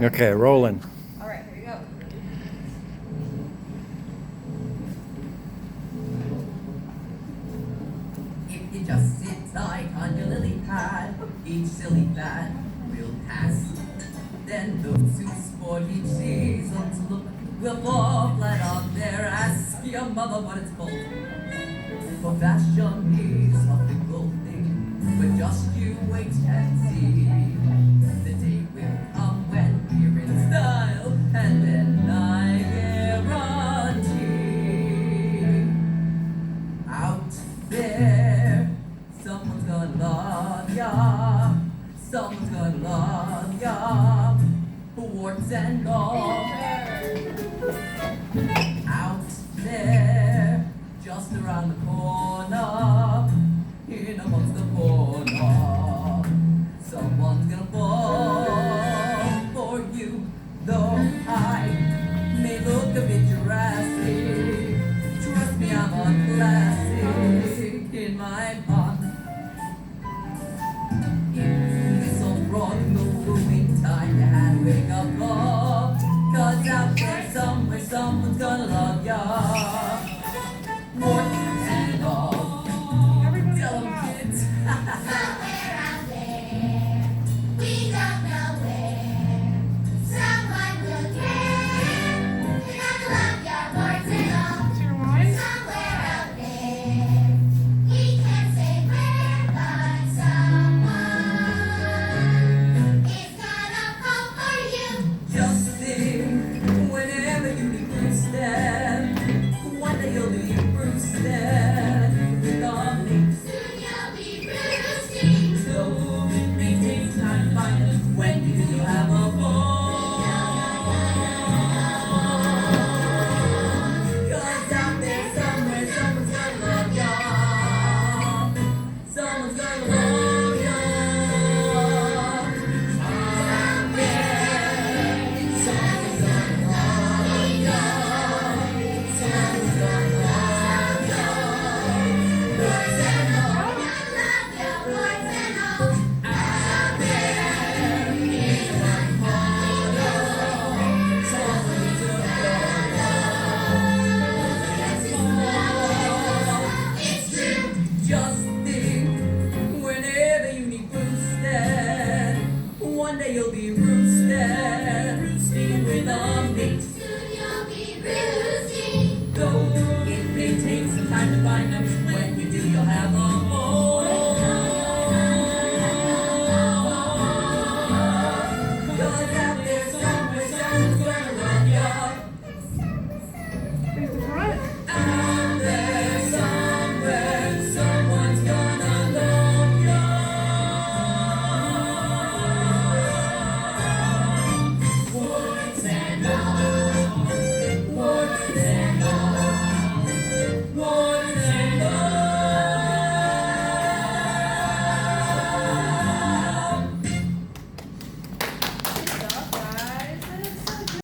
Okay, rolling. All right, here we go. If you just sit tight on your lily pad, each silly fad will pass. Then those who sport each season's look will fall flat on their ass. Your mother what it's called. For fashion is a fickle thing, but just you wait and see. The day will come when we're in style, and then I guarantee out there, someone's gonna love ya. Someone's gonna love ya. Warts and all. Out there, just around the corner, in amongst the corner, someone's gonna fall for you. Though I may look a bit Jurassic, trust me, I'm on classic in my part. In this old broad moving time, you had to wake up, 'cause out there somewhere someone's gonna love ya.